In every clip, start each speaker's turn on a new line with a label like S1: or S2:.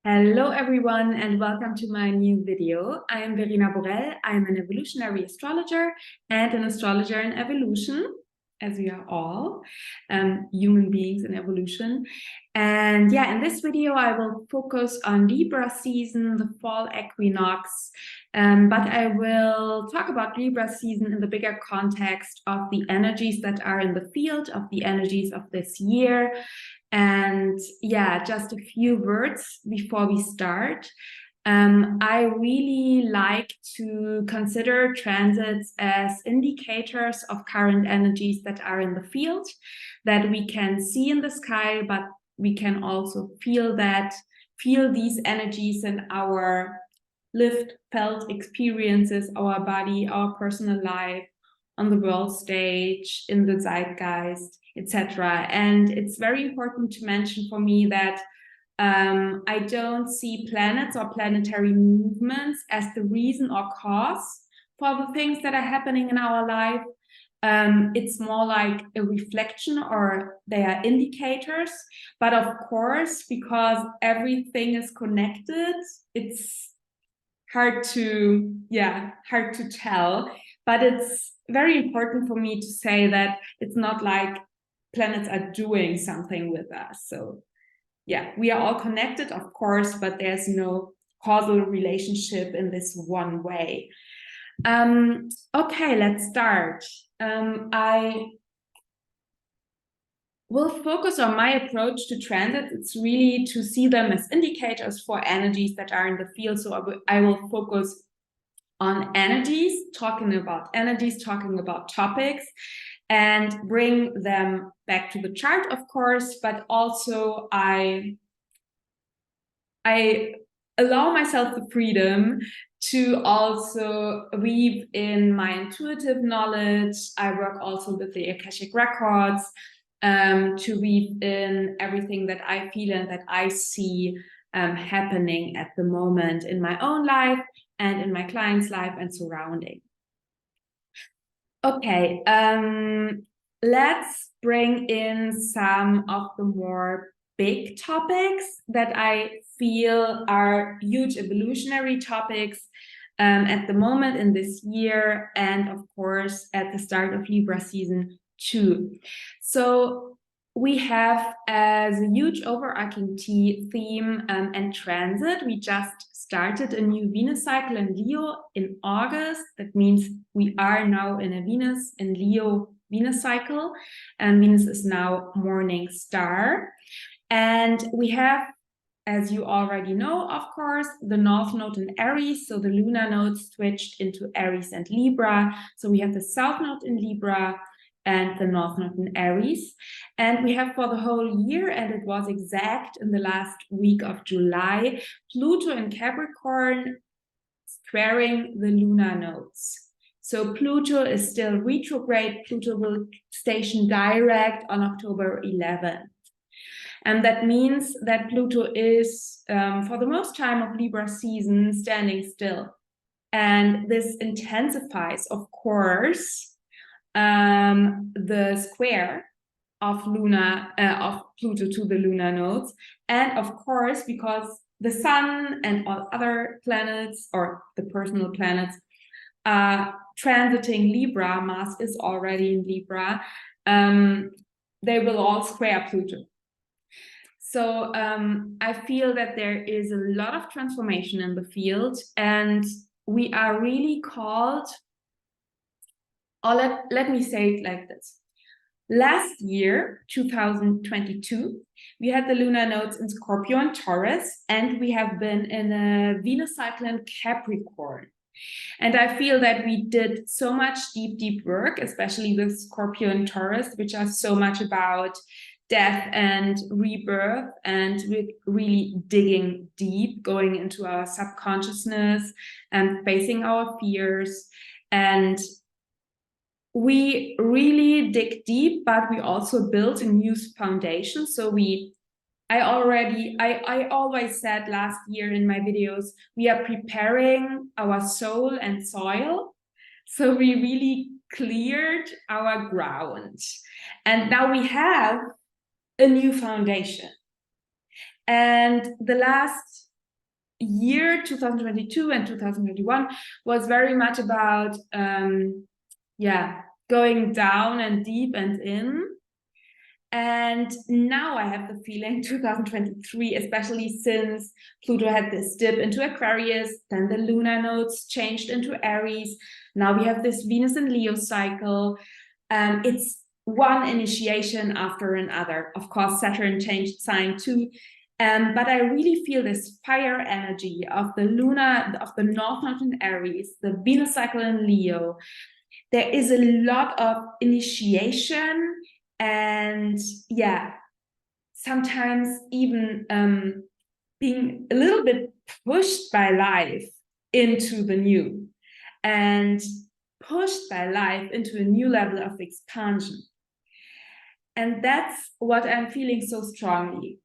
S1: Hello everyone and welcome to my new video. I am Verena Borell. I am an evolutionary astrologer and an astrologer in evolution, as we are all human beings in evolution. And yeah, in this video I will focus on Libra season, the fall equinox, but I will talk about Libra season in the bigger context of the energies that are in the field, of the energies of this year. And yeah, just a few words before we start. I really like to consider transits as indicators of current energies that are in the field, that we can see in the sky, but we can also feel these energies in our lived, felt experiences, our body, our personal life, on the world stage, in the zeitgeist, etc. And it's very important to mention for me that I don't see planets or planetary movements as the reason or cause for the things that are happening in our life. It's more like a reflection, or they are indicators. But of course, because everything is connected, it's hard to tell. But it's very important for me to say that it's not like planets are doing something with us. So yeah, we are all connected, of course, but there's no causal relationship in this one way. Okay, let's start. I will focus on my approach to transits. It's really to see them as indicators for energies that are in the field. So I will focus on energies, talking about topics, and bring them back to the chart, of course, but also I allow myself the freedom to also weave in my intuitive knowledge. I work also with the Akashic records to weave in everything that I feel and that I see happening at the moment in my own life and in my client's life and surrounding. Okay, let's bring in some of the more big topics that I feel are huge evolutionary topics at the moment in this year, and of course at the start of Libra season too. So we have as a huge overarching theme and transit. We just started a new Venus cycle in Leo in August. That means we are now in a Venus in Leo Venus cycle, and Venus is now morning star. And we have, as you already know, of course, the North Node in Aries. So the Lunar Nodes switched into Aries and Libra. So we have the South Node in Libra and the North Node in Aries. And we have for the whole year, and it was exact in the last week of July, Pluto in Capricorn squaring the Lunar Nodes. So Pluto is still retrograde. Pluto will station direct on October 11th. And that means that Pluto is, for the most time of Libra season, standing still. And this intensifies, of course, the square of Pluto to the lunar nodes, and of course because the sun and all other planets, or the personal planets, are transiting Libra. Mars is already in Libra. They will all square Pluto. So I feel that there is a lot of transformation in the field, and we are really called. Let me say it like this. Last year, 2022, we had the lunar nodes in Scorpio and Taurus, and we have been in a Venus cycle in Capricorn. And I feel that we did so much deep work, especially with Scorpio and Taurus, which are so much about death and rebirth, and we're really digging deep, going into our subconsciousness and facing our fears. And we really dig deep, but we also built a new foundation. So I always said last year in my videos, we are preparing our soul and soil. So we really cleared our ground. And now we have a new foundation. And the last year 2022 and 2021 was very much about going down and deep and in. And now I have the feeling 2023, especially since Pluto had this dip into Aquarius, then the lunar nodes changed into Aries. Now we have this Venus and Leo cycle. It's one initiation after another. Of course, Saturn changed sign too. But I really feel this fire energy of the North Node in Aries, the Venus cycle in Leo. There is a lot of initiation and sometimes even being a little bit pushed by life into the new and pushed by life into a new level of expansion. And that's what I'm feeling so strongly.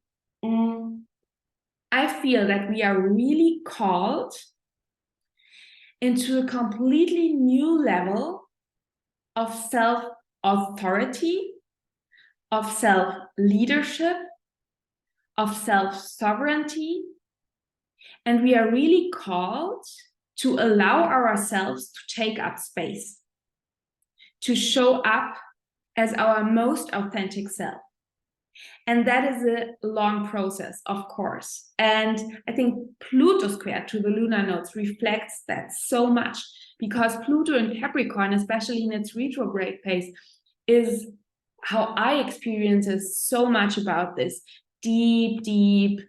S1: I feel that we are really called into a completely new level of self-authority, of self-leadership, of self-sovereignty. And we are really called to allow ourselves to take up space, to show up as our most authentic self. And that is a long process, of course. And I think Pluto square to the lunar nodes reflects that so much, because Pluto in Capricorn, especially in its retrograde phase, is how I experience is so much about this deep, deep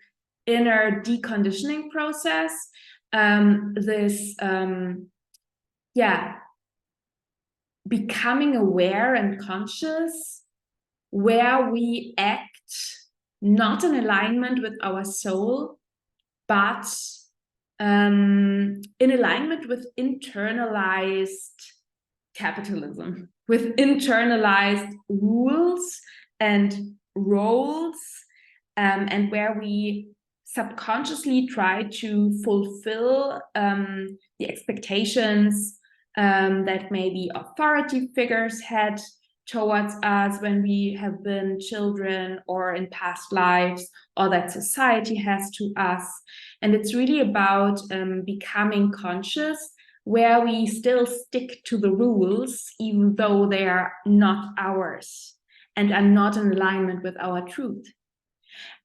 S1: inner deconditioning process. Becoming aware and conscious, where we act not in alignment with our soul, but in alignment with internalized capitalism, with internalized rules and roles, and where we subconsciously try to fulfill the expectations that maybe authority figures had towards us when we have been children or in past lives, or that society has to us. And it's really about becoming conscious, where we still stick to the rules, even though they are not ours and are not in alignment with our truth.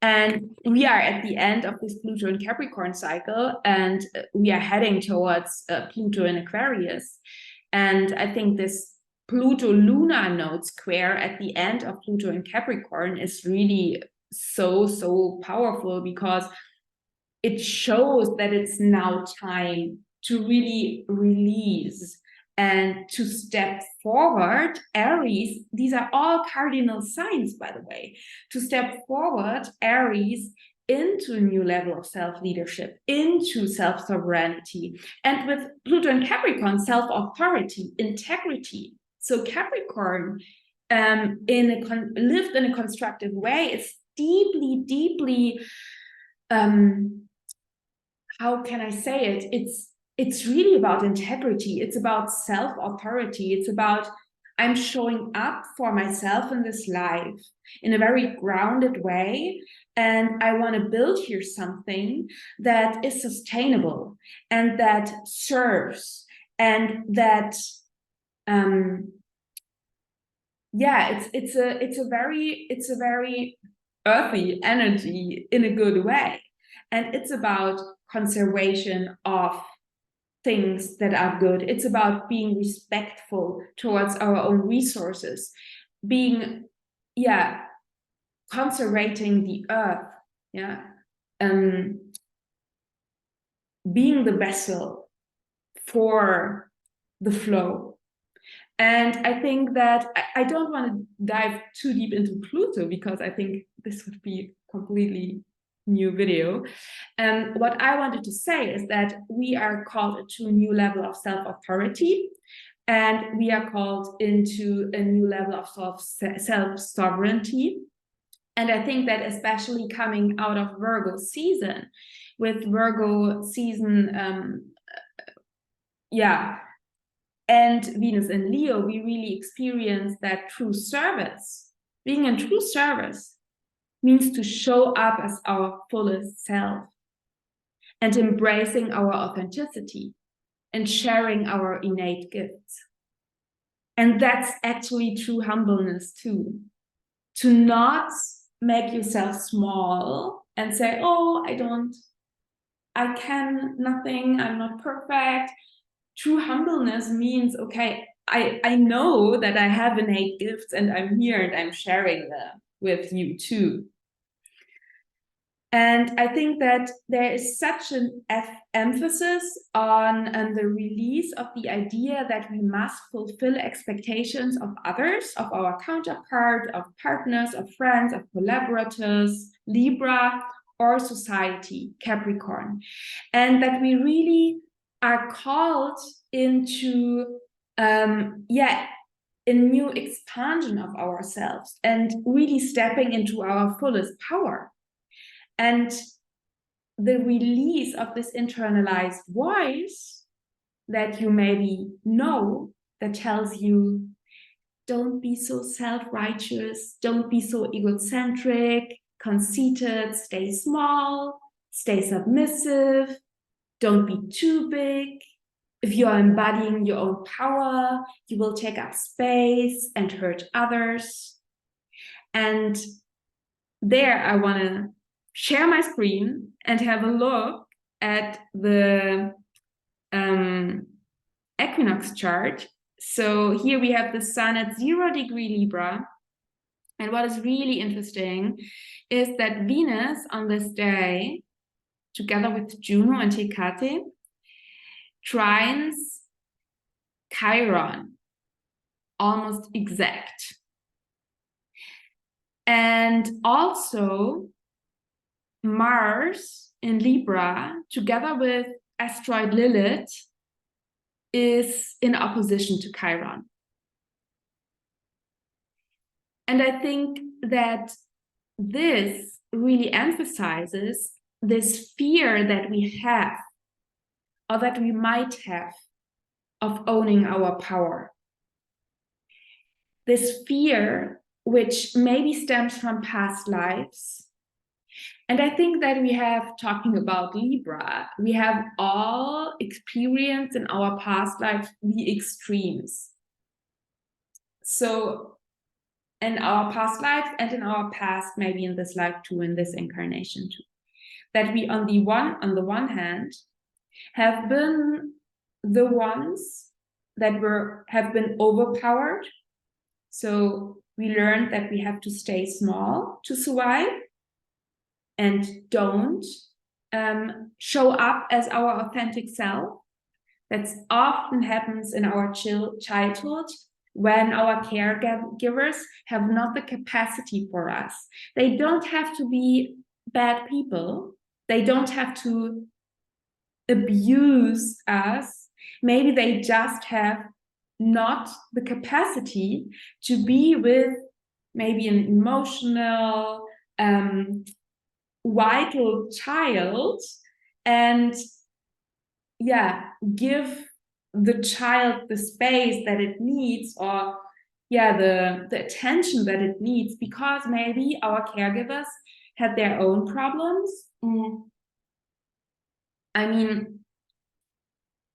S1: And we are at the end of this Pluto in Capricorn cycle, and we are heading towards Pluto in Aquarius. And I think this Pluto lunar node square at the end of Pluto in Capricorn is really so powerful, because it shows that it's now time to really release and to step forward. Aries, these are all cardinal signs, by the way, to step forward, Aries, into a new level of self-leadership, into self-sovereignty, and with Pluto and Capricorn, self-authority, integrity. So Capricorn, lived in a constructive way, it's deeply, how can I say it? It's really about integrity. It's about self-authority. It's about, I'm showing up for myself in this life in a very grounded way. And I want to build here something that is sustainable and that serves, and that, it's a very earthy energy in a good way. And it's about conservation of things that are good. It's about being respectful towards our own resources, being, conservating the earth, being the vessel for the flow. And I think that I don't want to dive too deep into Pluto, because I think this would be a completely new video. And what I wanted to say is that we are called to a new level of self-authority, and we are called into a new level of self-sovereignty. And I think that especially coming out of Virgo season, with Virgo season, and Venus in Leo, we really experience that true service. Being in true service means to show up as our fullest self. and embracing our authenticity and sharing our innate gifts. And that's actually true humbleness too. To not make yourself small and say, oh, I can nothing, I'm not perfect. True humbleness means, okay, I know that I have innate gifts and I'm here and I'm sharing them with you too. And I think that there is such an emphasis on the release of the idea that we must fulfill expectations of others, of our counterpart, of partners, of friends, of collaborators, Libra, or society, Capricorn. And that we really are called into, a new expansion of ourselves and really stepping into our fullest power. And the release of this internalized voice that you maybe know that tells you, don't be so self-righteous, don't be so egocentric, conceited, stay small, stay submissive, don't be too big. If you are embodying your own power, you will take up space and hurt others. And there I want to share my screen and have a look at the equinox chart. So here we have the sun at 0 degree Libra. And what is really interesting is that Venus on this day, together with Juno and Hecate, trines Chiron, almost exact. And also Mars in Libra, together with asteroid Lilith, is in opposition to Chiron. And I think that this really emphasizes this fear that we have, or that we might have, of owning our power. This fear, which maybe stems from past lives. And I think that we have, talking about Libra, we have all experienced in our past lives the extremes. So in our past lives and in our past, maybe in this life too, in this incarnation too, that we on the one hand have been the ones that have been overpowered. So we learned that we have to stay small to survive and don't show up as our authentic self. That often happens in our childhood when our caregivers have not the capacity for us. They don't have to be bad people. They don't have to abuse us. Maybe they just have not the capacity to be with maybe an emotional, vital child and give the child the space that it needs, or the attention that it needs, because maybe our caregivers had their own problems. I mean,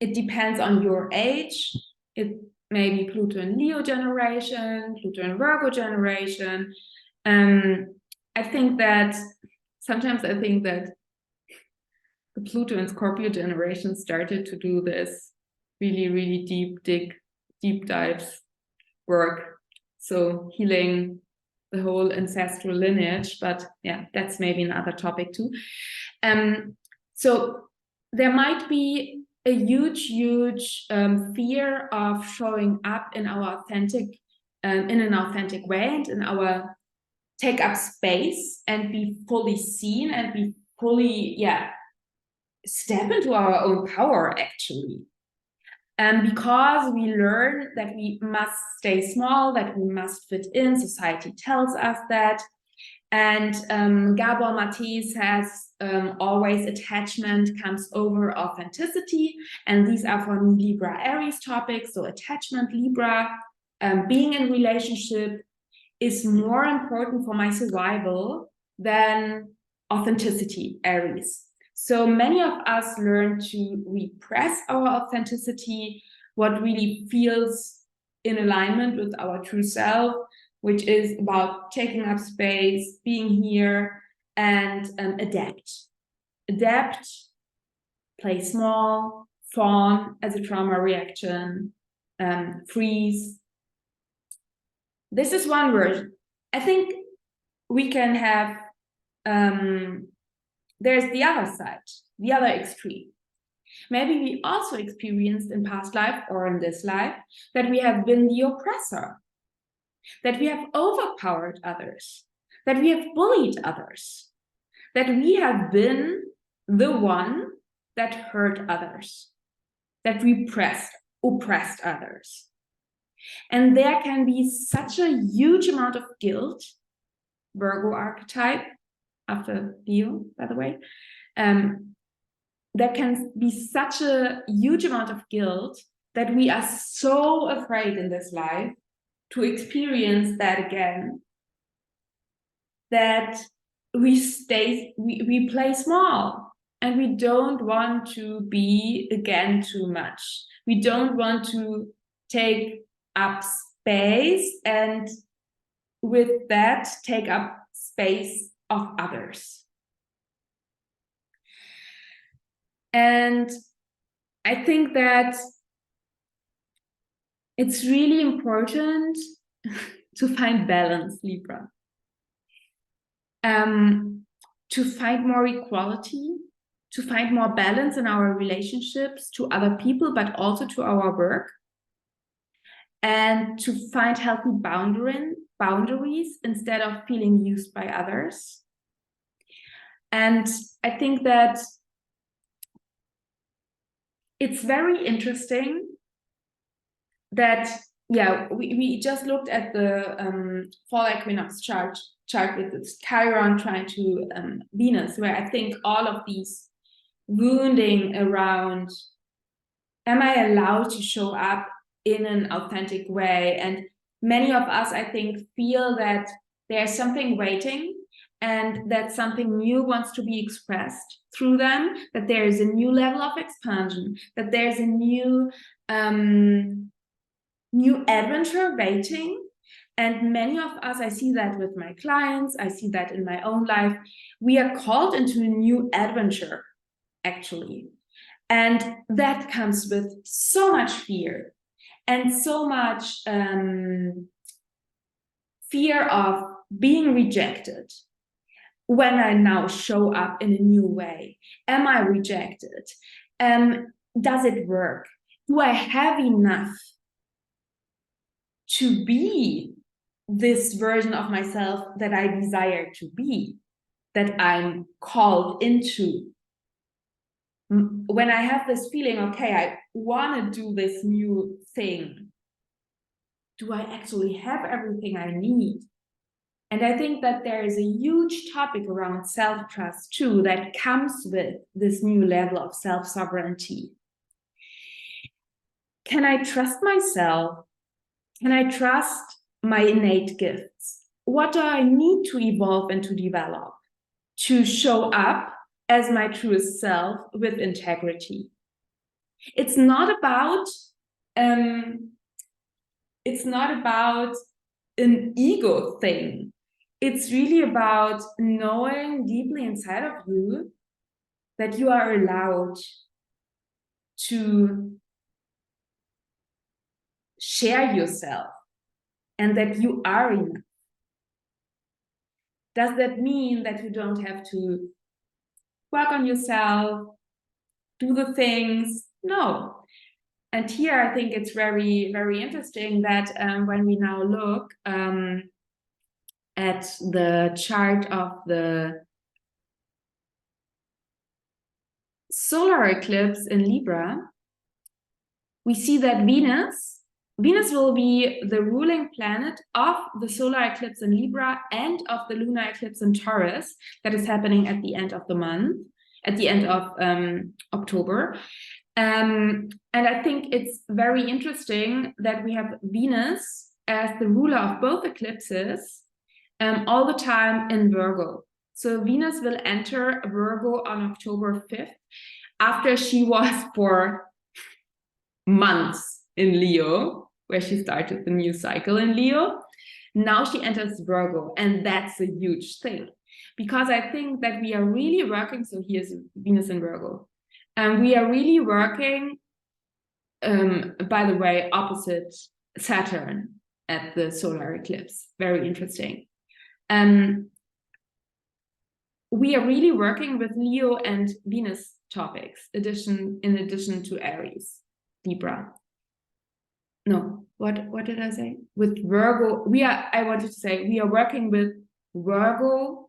S1: it depends on your age. It may be Pluto and Leo generation, Pluto and Virgo generation. I think that sometimes the Pluto and Scorpio generation started to do this really, really deep dives work. So healing the whole ancestral lineage, but yeah, that's maybe another topic too. So there might be a huge fear of showing up in our authentic, in an authentic way, and in our take up space and be fully seen and be fully, step into our own power, actually. Because we learn that we must stay small, that we must fit in, society tells us that. And Gabor Maté says, always attachment comes over authenticity. And these are for me Libra Aries topics. So attachment, Libra, being in relationship is more important for my survival than authenticity, Aries. So many of us learn to repress our authenticity, what really feels in alignment with our true self, which is about taking up space, being here, and adapt. Adapt, play small, fawn as a trauma reaction, freeze. This is one version. I think we can have, there's the other side, the other extreme. Maybe we also experienced in past life or in this life that we have been the oppressor, that we have overpowered others, that we have bullied others, that we have been the one that hurt others, that oppressed others. And there can be such a huge amount of guilt, Virgo archetype, after Leo, by the way, there can be such a huge amount of guilt that we are so afraid in this life to experience that again, that we play small, and we don't want to be again too much. We don't want to take up space, and with that take up space of others. And I think that it's really important to find balance, Libra. To find more equality, to find more balance in our relationships to other people, but also to our work. And to find healthy boundaries instead of feeling used by others. And I think that it's very interesting that, yeah, we just looked at the fall equinox chart with its Chiron trying to Venus, where I think all of these wounding around, am I allowed to show up in an authentic way? And many of us, I think, feel that there's something waiting, and that something new wants to be expressed through them, that there is a new level of expansion, that there's a new adventure waiting. And many of us, I see that with my clients, I see that in my own life, we are called into a new adventure, actually. And that comes with so much fear, and so much fear of being rejected. When I now show up in a new way, am I rejected? Does it work? Do I have enough to be this version of myself that I desire to be, that I'm called into? When I have this feeling, okay, I want to do this new thing, do I actually have everything I need? And I think that there is a huge topic around self-trust too that comes with this new level of self-sovereignty. Can I trust myself? Can I trust my innate gifts? What do I need to evolve and to develop to show up as my truest self with integrity? It's not about an ego thing. It's really about knowing deeply inside of you that you are allowed to share yourself and that you are enough. Does that mean that you don't have to work on yourself, do the things? No. And here I think it's very, very interesting that when we now look at the chart of the solar eclipse in Libra, we see that Venus will be the ruling planet of the solar eclipse in Libra and of the lunar eclipse in Taurus that is happening at the end of the month, at the end of October. And I think it's very interesting that we have Venus as the ruler of both eclipses all the time in Virgo. So Venus will enter Virgo on October 5th, after she was for months in Leo, where she started the new cycle in Leo. Now she enters Virgo, and that's a huge thing, because I think that we are really working. So here's Venus in Virgo, and we are really working, by the way, opposite Saturn at the solar eclipse. Very interesting. We are really working with Leo and Venus topics, in addition to Aries, Libra. No, what did I say? With Virgo, I wanted to say we are working with Virgo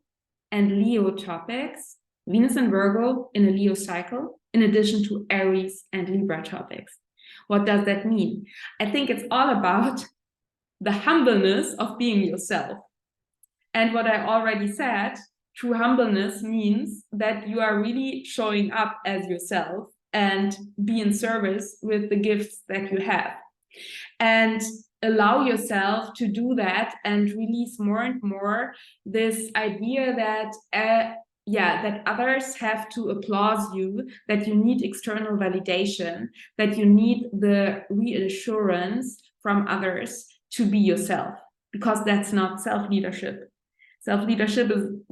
S1: and Leo topics, Venus and Virgo in a Leo cycle, in addition to Aries and Libra topics. What does that mean? I think it's all about the humbleness of being yourself. And what I already said, true humbleness means that you are really showing up as yourself and be in service with the gifts that you have. And allow yourself to do that and release more and more this idea that that others have to applaud you, that you need external validation, that you need the reassurance from others to be yourself, because that's not self-leadership. Self-leadership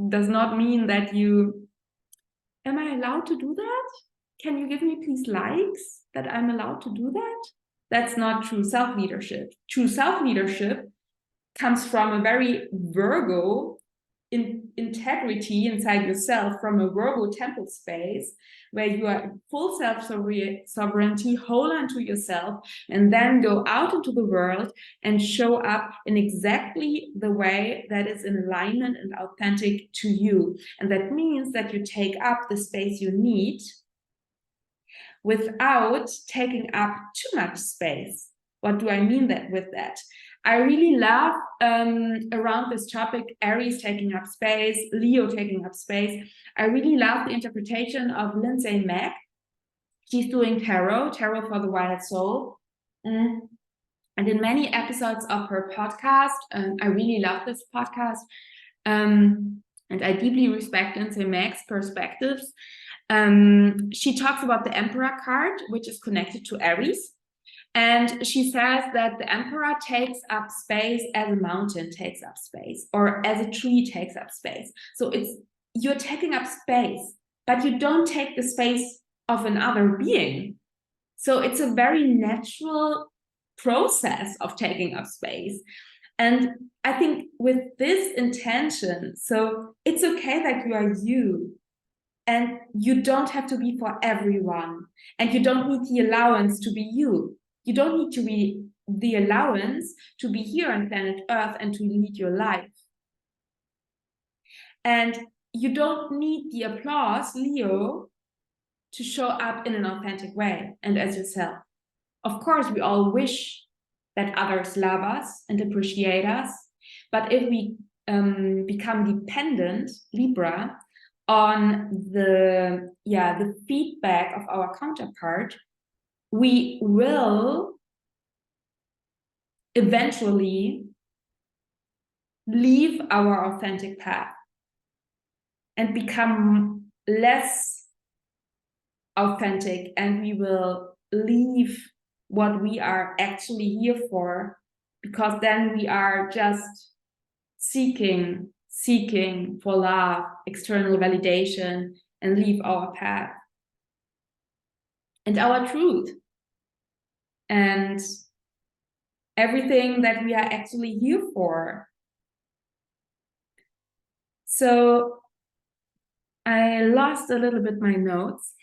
S1: does not mean that you, am I allowed to do that? Can you give me please likes that I'm allowed to do that? That's not true self-leadership. True self-leadership comes from a very Virgo integrity inside yourself, from a Virgo temple space, where you are full self-sovereignty, hold on to yourself, and then go out into the world and show up in exactly the way that is in alignment and authentic to you. And that means that you take up the space you need without taking up too much space. What do I mean with that? I really love around this topic, Aries taking up space, Leo taking up space. I really love the interpretation of Lindsay Mack. She's doing tarot for the wild soul. And in many episodes of her podcast, I really love this podcast. And I deeply respect Lindsay Mack's perspectives. She talks about the Emperor card, which is connected to Aries. And she says that the Emperor takes up space as a mountain takes up space, or as a tree takes up space. So you're taking up space, but you don't take the space of another being. So it's a very natural process of taking up space. And I think with this intention, so it's okay that you are you, and you don't have to be for everyone, and you don't need the allowance to be you. You don't need to be the allowance to be here on planet Earth and to lead your life. And you don't need the applause, Leo, to show up in an authentic way and as yourself. Of course, we all wish that others love us and appreciate us. But if we become dependent, Libra, on the feedback of our counterpart, we will eventually leave our authentic path and become less authentic, and we will leave what we are actually here for, because then we are just seeking for love, external validation, and leave our path and our truth and everything that we are actually here for. So I lost a little bit my notes.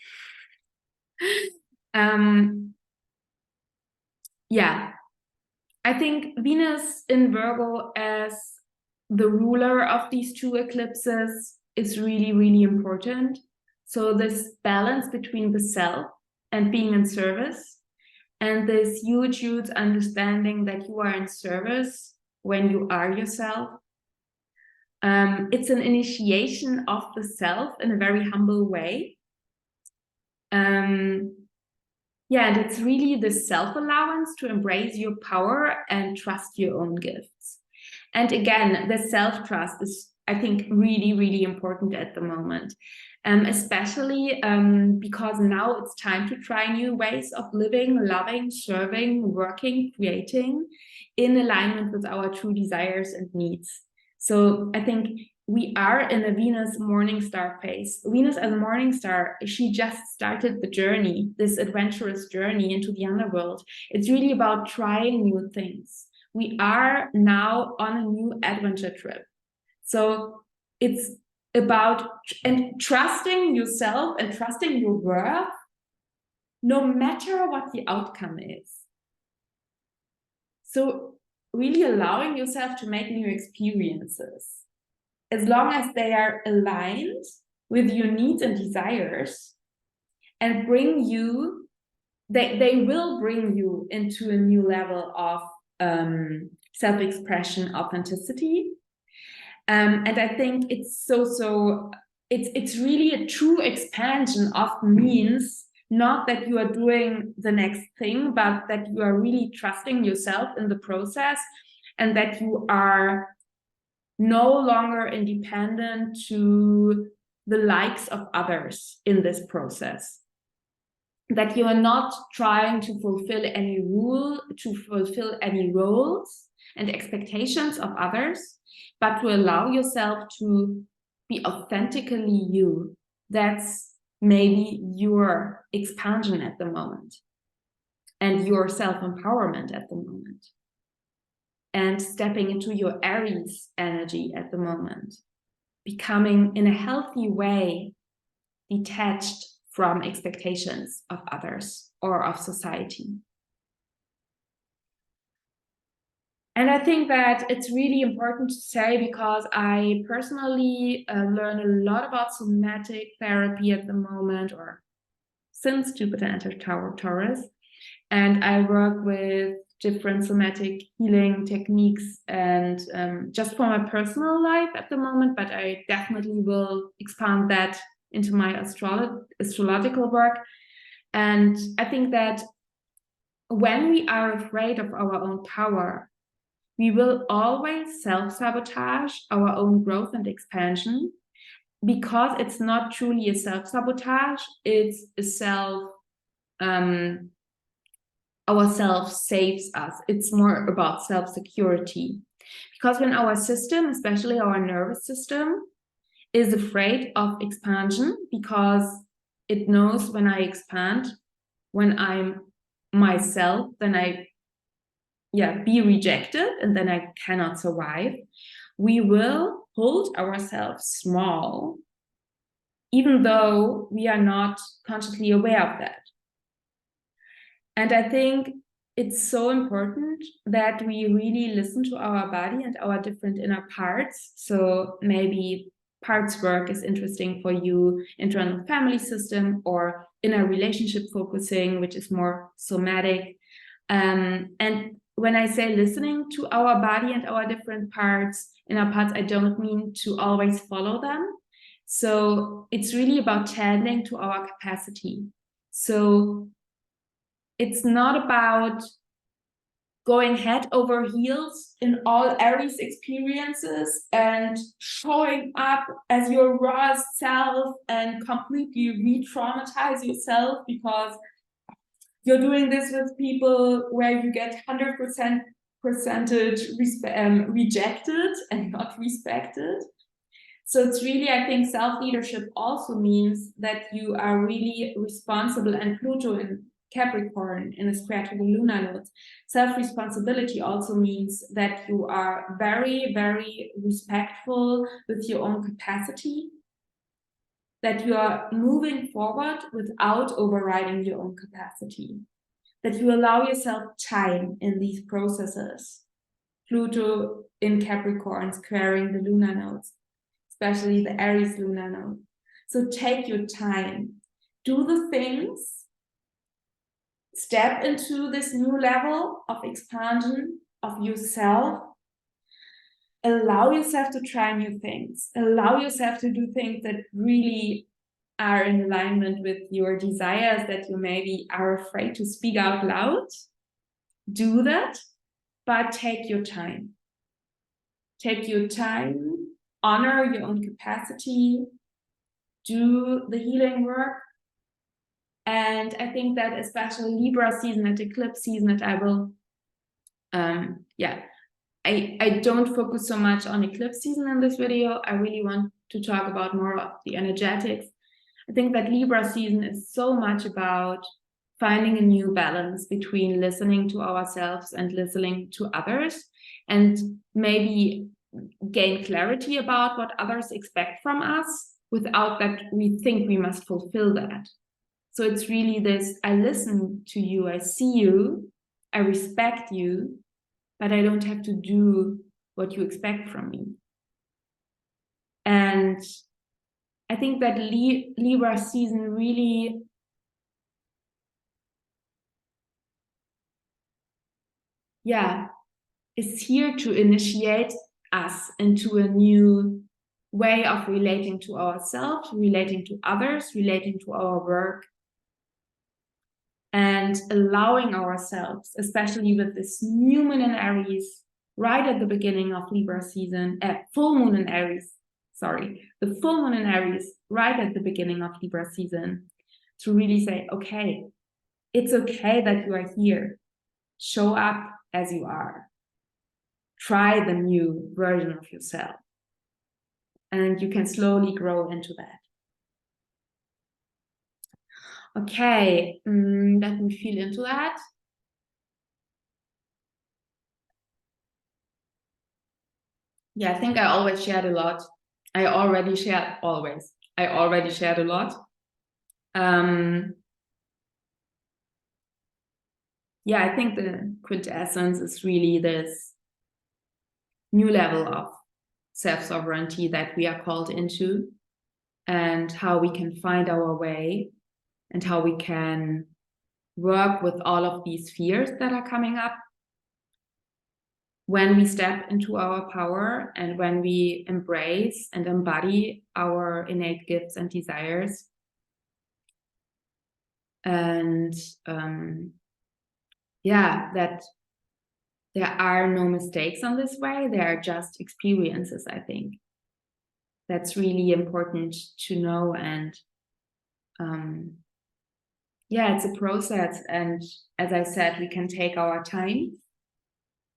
S1: I think Venus in Virgo as the ruler of these two eclipses is really, really important. So this balance between the self and being in service, and this huge understanding that you are in service when you are yourself. It's an initiation of the self in a very humble way. And it's really the self-allowance to embrace your power and trust your own gifts. And again, the self-trust is, I think, really, really important at the moment. Especially because now it's time to try new ways of living, loving, serving, working, creating in alignment with our true desires and needs. So I think we are in a Venus morning star phase. Venus as a morning star, she just started the journey, this adventurous journey into the underworld. It's really about trying new things. We are now on a new adventure trip. So it's about trusting yourself and trusting your worth, no matter what the outcome is. So really allowing yourself to make new experiences, as long as they are aligned with your needs and desires, and bring you, they will bring you into a new level of self-expression, authenticity. And I think it's it's really a true expansion of means, not that you are doing the next thing, but that you are really trusting yourself in the process, and that you are no longer independent to the likes of others in this process. That you are not trying to fulfill any roles and expectations of others, but to allow yourself to be authentically you. That's maybe your expansion at the moment, and your self-empowerment at the moment, and stepping into your Aries energy at the moment, becoming in a healthy way detached from expectations of others or of society. And I think that it's really important to say, because I personally learn a lot about somatic therapy at the moment, or since Jupiter entered Taurus, and I work with different somatic healing techniques, and just for my personal life at the moment, but I definitely will expand that into my astrological work. And I think that when we are afraid of our own power, we will always self-sabotage our own growth and expansion, because it's not truly a self-sabotage, it's a ourself saves us. It's more about self-security. Because when our system, especially our nervous system, is afraid of expansion, because it knows when I expand, when I'm myself, then I be rejected, and then I cannot survive. We will hold ourselves small, even though we are not consciously aware of that. And I think it's so important that we really listen to our body and our different inner parts. So maybe parts work is interesting for you, internal family system, or inner relationship focusing, which is more somatic. And when I say listening to our body and our different parts, inner parts, I don't mean to always follow them. So it's really about tending to our capacity. So it's not about going head over heels in all Aries experiences and showing up as your rawest self and completely re-traumatize yourself, because you're doing this with people where you get 100% rejected and not respected. So it's really, I think, self-leadership also means that you are really responsible, and Pluto in Capricorn in a square to the lunar nodes. Self-responsibility also means that you are very, very respectful with your own capacity, that you are moving forward without overriding your own capacity, that you allow yourself time in these processes. Pluto in Capricorn squaring the lunar nodes, especially the Aries lunar node. So take your time, do the things, step into this new level of expansion of yourself. Allow yourself to try new things. Allow yourself to do things that really are in alignment with your desires, that you maybe are afraid to speak out loud. Do that, but take your time. Take your time honor your own capacity, do the healing work. And I think that especially Libra season and eclipse season, that I will, I don't focus so much on eclipse season in this video. I really want to talk about more of the energetics. I think that Libra season is so much about finding a new balance between listening to ourselves and listening to others, and maybe gain clarity about what others expect from us without that we think we must fulfill that. So it's really this, I listen to you, I see you, I respect you, but I don't have to do what you expect from me. And I think that Libra season really is here to initiate us into a new way of relating to ourselves, relating to others, relating to our work, and allowing ourselves, especially with this new moon in Aries, right at the beginning of Libra season, full moon in Aries, the full moon in Aries, right at the beginning of Libra season, to really say, okay, it's okay that you are here. Show up as you are. Try the new version of yourself. And you can slowly grow into that. Okay, let me feel into that. Yeah, I think I always shared a lot. I already shared a lot. Yeah, I think the quintessence is really this new level of self-sovereignty that we are called into, and how we can find our way, and how we can work with all of these fears that are coming up when we step into our power and when we embrace and embody our innate gifts and desires. And that there are no mistakes on this way, there are just experiences. I think that's really important to know. And it's a process, and as I said, we can take our time.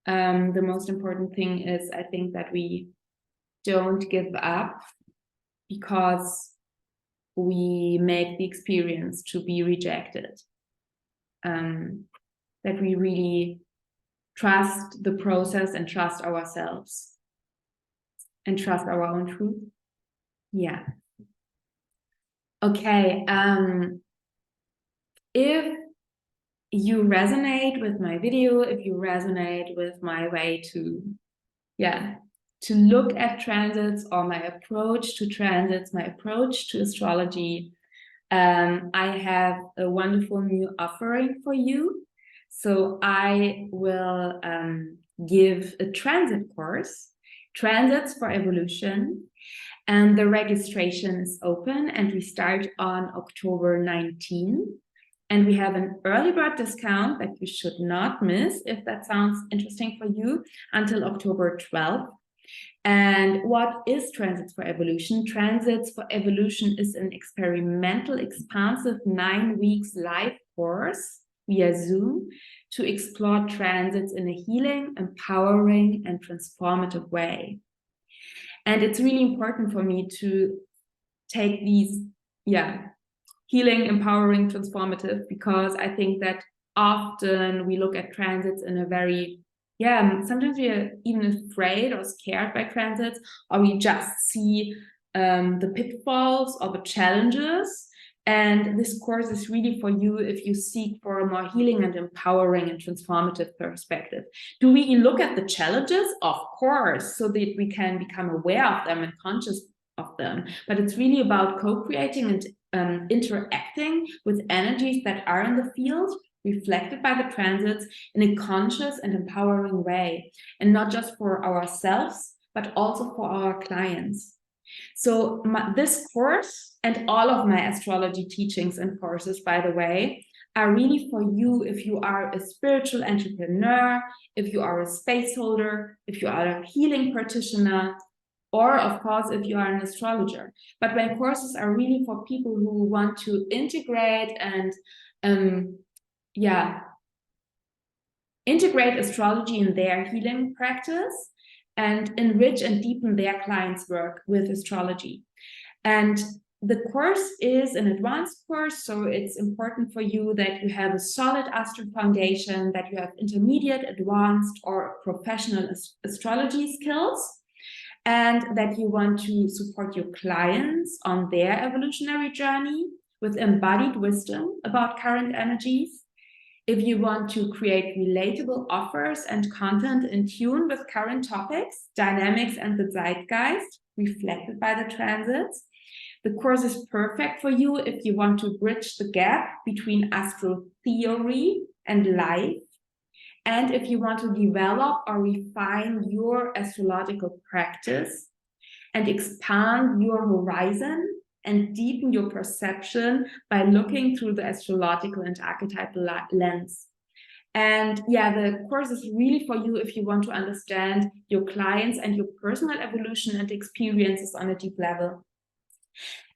S1: The most important thing is, I think, that we don't give up because we make the experience to be rejected. That we really trust the process and trust ourselves and trust our own truth. Yeah. Okay. If you resonate with my video, if you resonate with my way to look at transits, or my approach to transits, my approach to astrology, I have a wonderful new offering for you. So I will give a transit course, Transits for Evolution, and the registration is open, and we start on October 19. And we have an early bird discount that you should not miss, if that sounds interesting for you, until October 12th. And what is Transits for Evolution? Transits for Evolution is an experimental, expansive 9 weeks live course via Zoom to explore transits in a healing, empowering, and transformative way. And it's really important for me to take these, healing, empowering, transformative, because I think that often we look at transits in a very, sometimes we are even afraid or scared by transits, or we just see the pitfalls or the challenges. And this course is really for you if you seek for a more healing and empowering and transformative perspective. Do we look at the challenges? Of course, so that we can become aware of them and conscious of them. But it's really about co-creating and interacting with energies that are in the field, reflected by the transits, in a conscious and empowering way, and not just for ourselves, but also for our clients. So this course, and all of my astrology teachings and courses, by the way, are really for you if you are a spiritual entrepreneur, if you are a space holder, if you are a healing practitioner, or of course, if you are an astrologer. But my courses are really for people who want to integrate and integrate astrology in their healing practice and enrich and deepen their clients' work with astrology. And the course is an advanced course, so it's important for you that you have a solid astro foundation, that you have intermediate, advanced, or professional astrology skills, and that you want to support your clients on their evolutionary journey with embodied wisdom about current energies. If you want to create relatable offers and content in tune with current topics, dynamics, and the zeitgeist reflected by the transits, the course is perfect for you if you want to bridge the gap between astro theory and life, and if you want to develop or refine your astrological practice and expand your horizon and deepen your perception by looking through the astrological and archetypal lens. And yeah, the course is really for you if you want to understand your clients and your personal evolution and experiences on a deep level.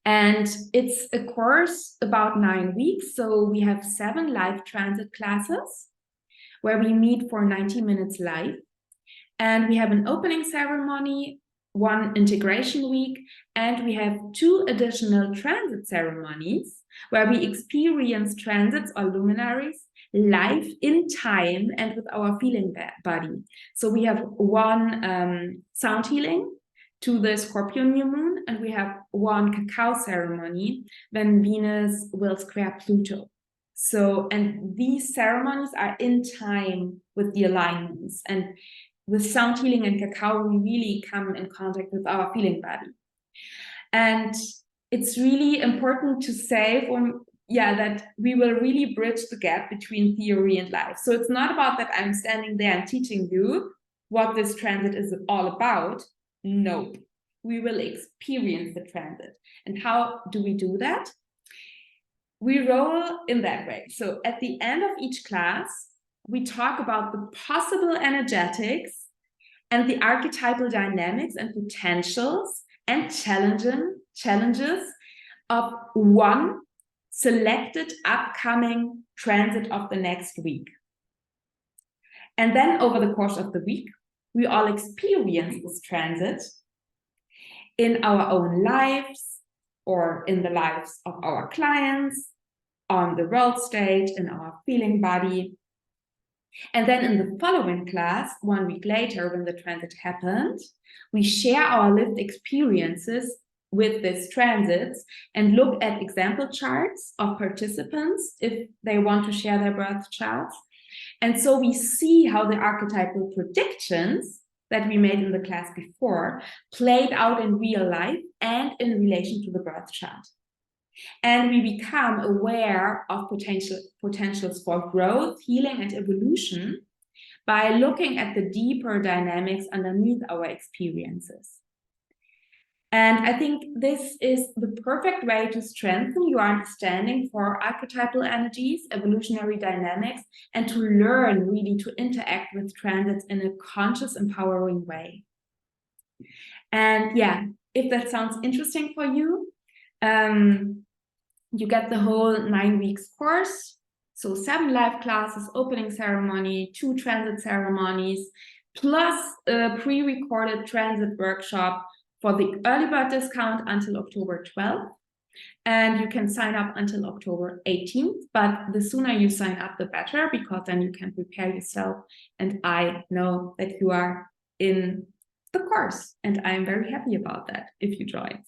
S1: And it's a course about 9 weeks. So we have 7 live transit classes where we meet for 90 minutes live. And we have an opening ceremony, 1 integration week, and we have 2 additional transit ceremonies where we experience transits or luminaries live in time and with our feeling body. So we have 1 sound healing to the Scorpio new moon, and we have 1 cacao ceremony when Venus will square Pluto. So, and these ceremonies are in time with the alignments, and with sound healing and cacao, we really come in contact with our feeling body. And it's really important to say that we will really bridge the gap between theory and life. So it's not about that I'm standing there and teaching you what this transit is all about. Nope. We will experience the transit. And how do we do that? We roll in that way. So at the end of each class, we talk about the possible energetics and the archetypal dynamics and potentials and challenges of 1 selected upcoming transit of the next week. And then over the course of the week, we all experience this transit in our own lives or in the lives of our clients, on the world stage, in our feeling body. And then in the following class, 1 week later, when the transit happened, we share our lived experiences with these transits and look at example charts of participants if they want to share their birth charts. And so we see how the archetypal predictions that we made in the class before played out in real life and in relation to the birth chart. And we become aware of potentials for growth, healing, and evolution by looking at the deeper dynamics underneath our experiences. And I think this is the perfect way to strengthen your understanding for archetypal energies, evolutionary dynamics, and to learn really to interact with transits in a conscious, empowering way. And yeah, if that sounds interesting for you, you get the whole 9 weeks course. So 7 live classes, opening ceremony, 2 transit ceremonies, plus a pre-recorded transit workshop for the early bird discount until October 12th. And you can sign up until October 18th, but the sooner you sign up, the better, because then you can prepare yourself. And I know that you are in the course, and I'm very happy about that if you join.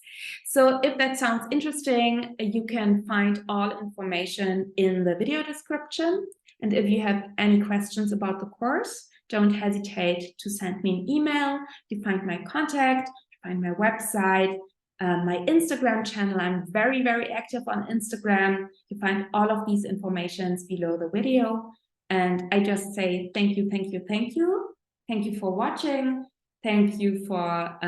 S1: So if that sounds interesting, you can find all information in the video description. And if you have any questions about the course, don't hesitate to send me an email. You find my contact, find my website, my Instagram channel. I'm very, very active on Instagram. You find all of these informations below the video. And I just say thank you, thank you, thank you. Thank you for watching. Thank you for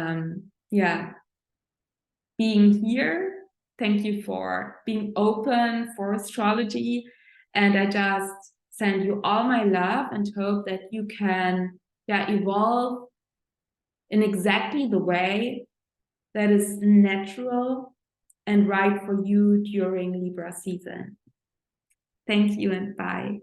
S1: being here. Thank you for being open for astrology. And I just send you all my love and hope that you can evolve in exactly the way that is natural and right for you during Libra season. Thank you and bye.